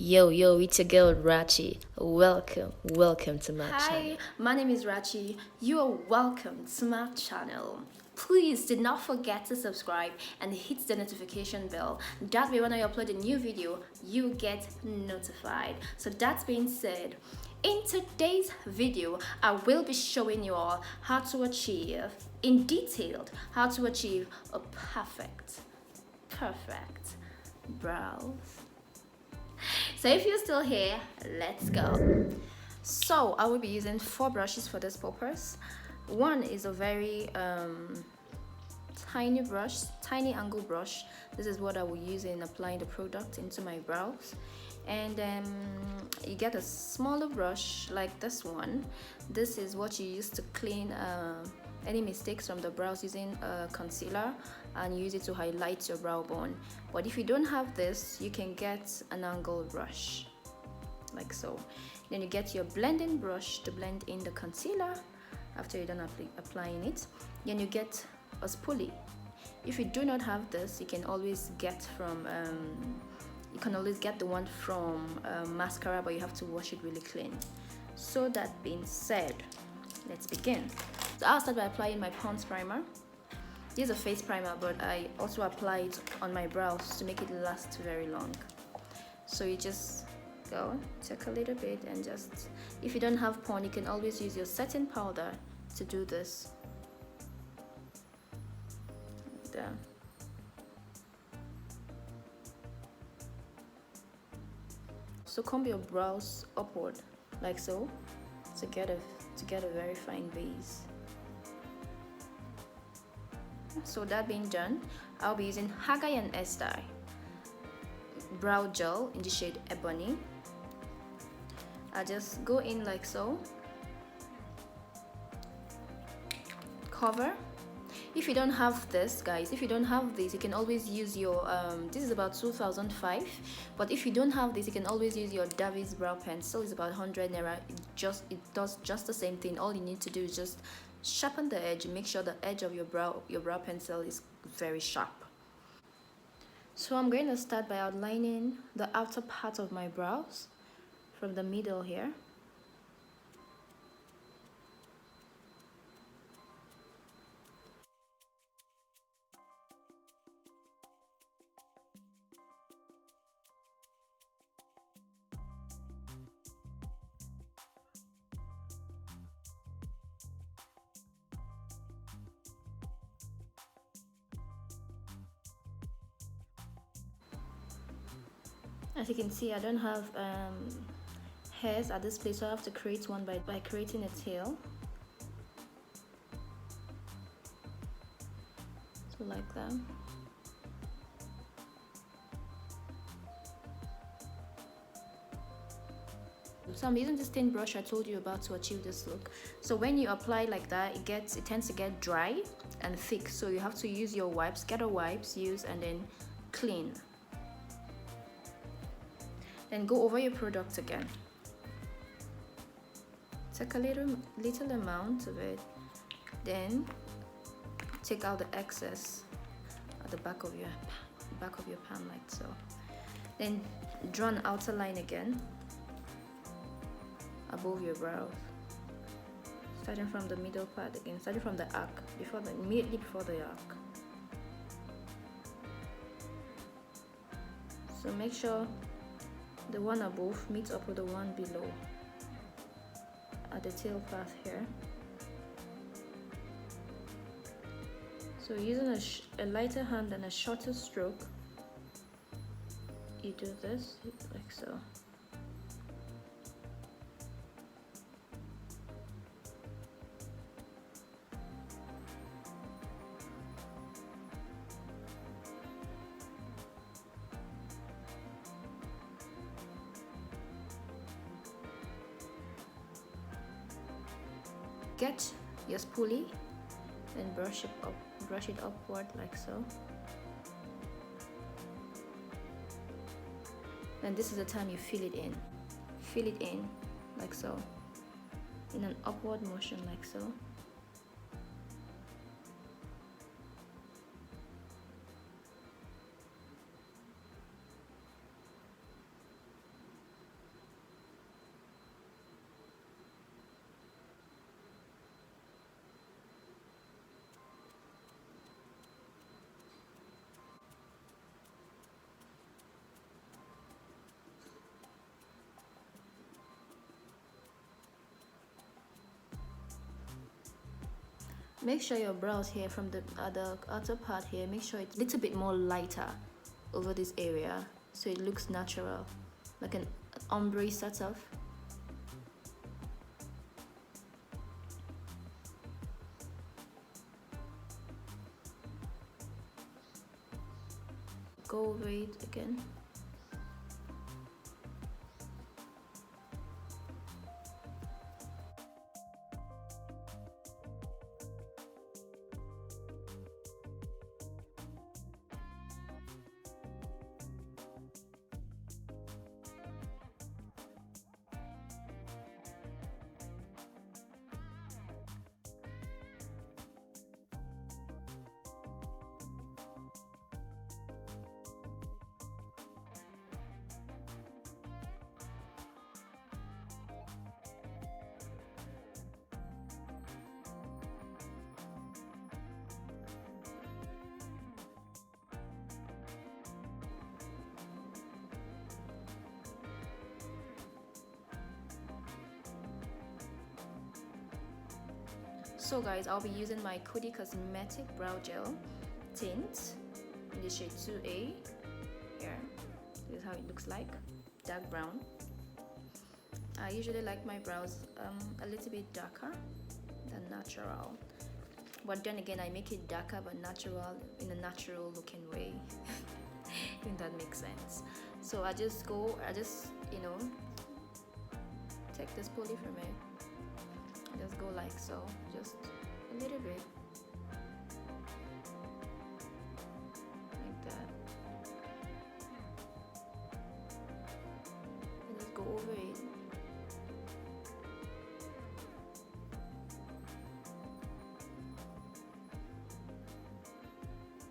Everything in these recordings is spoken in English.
Yo, it's your girl Rachi. Welcome to my channel. Hi, my name is Rachi. You are welcome to my channel. Please do not forget to subscribe and hit the notification bell. That way when I upload a new video, you get notified. So that being said, in today's video, I will be showing you all how to achieve, in detail, how to achieve a perfect brows. So if you're still here, let's go. So I will be using 4 brushes for this purpose. One is a very tiny brush, tiny angle brush. This is what I will use in applying the product into my brows. And you get a smaller brush like this one. This is what you use to clean any mistakes from the brows using concealer, and use it to highlight your brow bone. But if you don't have this, you can get an angle brush like so. Then you get your blending brush to blend in the concealer after you're done applying it. Then you get a spoolie. If you do not have this, you can always get from the one from mascara, but you have to wash it really clean. So that being said, let's begin. So I'll start by applying my Pond's primer. This is a face primer, but I also apply it on my brows to make it last very long. So you just go, take a little bit, and just, if you don't have Pond, you can always use your setting powder to do this. There. So comb your brows upward like so to get a very fine base. So that being done, I'll be using Hagayan Esther brow gel in the shade Ebony. I just go in like so, cover. If you don't have this, guys, if you don't have this, you can always use your this is about 2005, but if you don't have this, you can always use your Davies brow pencil. It's about 100 naira. It does just the same thing. All you need to do is just sharpen the edge. Make sure the edge of your brow pencil is very sharp. So I'm going to start by outlining the outer part of my brows from the middle here. As you can see, I don't have hairs at this place, so I have to create one by creating a tail. So like that. So I'm using this thin brush I told you about to achieve this look. So when you apply like that, it tends to get dry and thick. So you have to use your wipes, get a wipes, use, and then clean. Then go over your product again. Take a little amount of it. Then take out the excess at the back of your pan like so. Then draw an outer line again above your brows, starting from the middle part again, starting from the arc immediately before the arc. So make sure the one above meets up with the one below at the tail part here. So using a lighter hand and a shorter stroke, you do this like so. Get your spoolie and brush it upward like so. And this is the time you fill it in like so, in an upward motion like so. Make sure your brows here from the outer part here, make sure it's a little bit more lighter over this area so it looks natural, like an ombre sort of. Go over it again. So guys, I'll be using my Coty Cosmetic Brow Gel Tint in the shade 2A. Here, this is how it looks like, dark brown. I usually like my brows a little bit darker than natural. But then again, I make it darker but natural in a natural looking way. If that makes sense. So I just you know, take this pulley from it. Just go like so, just a little bit, like that, and just go over it.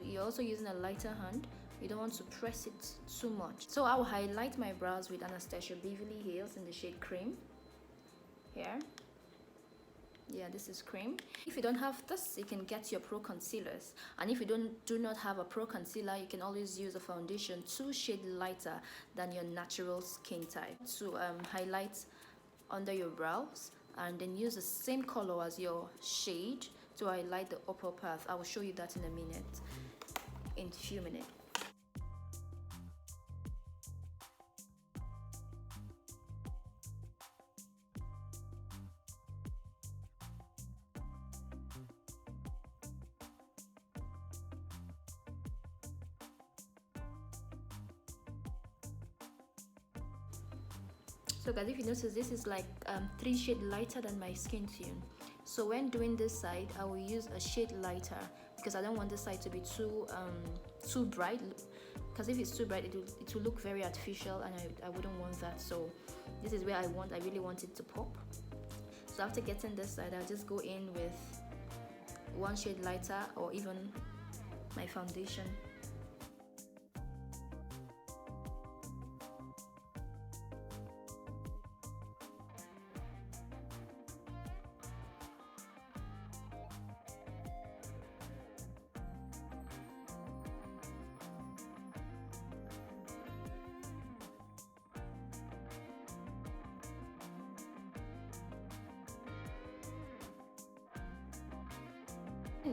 You're also using a lighter hand. You don't want to press it too much. So I will highlight my brows with Anastasia Beverly Hills in the shade Cream. Here. Yeah, this is Cream. If you don't have this, you can get your pro concealers, and if you do not have a pro concealer, you can always use a foundation 2 shades lighter than your natural skin type to highlight under your brows, and then use the same color as your shade to highlight the upper part. I will show you that in a minute, in a few minutes. So guys, if you notice, this is like 3 shades lighter than my skin tone. So when doing this side, I will use a shade lighter because I don't want this side to be too bright. Because if it's too bright, it will look very artificial, and I wouldn't want that. So this is where I really want it to pop. So after getting this side, I'll just go in with 1 shade lighter, or even my foundation.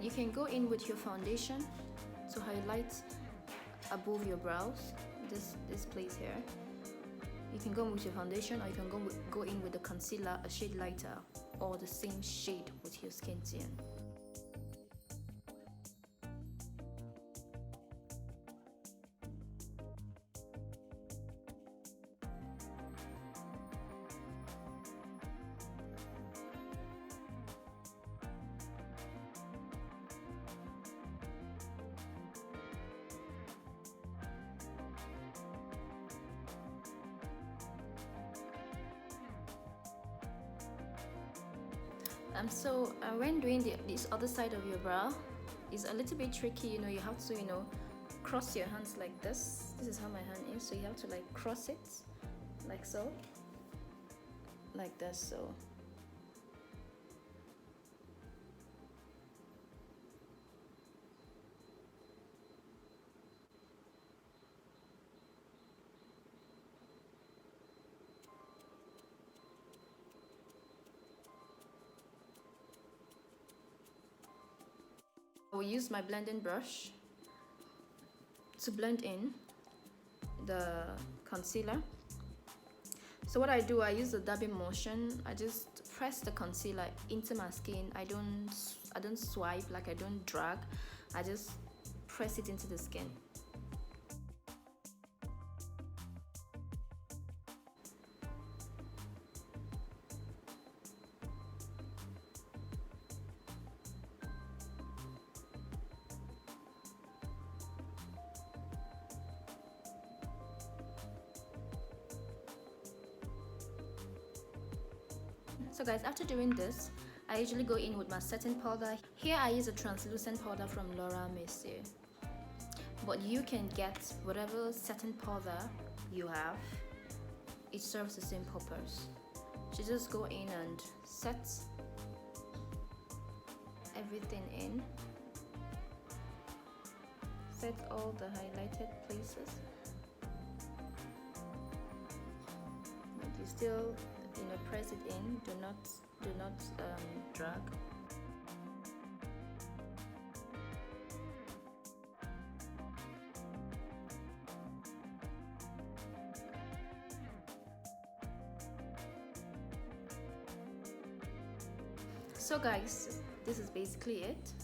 You can go in with your foundation to highlight above your brows, this place here. You can go with your foundation, or you can go in with the concealer, a shade lighter, or the same shade with your skin tone. So when doing this other side of your brow, is a little bit tricky. You know, you have to cross your hands like this. This is how my hand is, so you have to like cross it like so, like this. So will use my blending brush to blend in the concealer. So what I do, I use the dabbing motion. I just press the concealer into my skin. I don't swipe, like I don't drag. I just press it into the skin. So guys, after doing this, I usually go in with my setting powder. Here I use a translucent powder from Laura Mercier, but you can get whatever setting powder you have. It serves the same purpose. So just go in and set everything in. Set all the highlighted places, but you still press it in. Do not drag. So guys, this is basically it.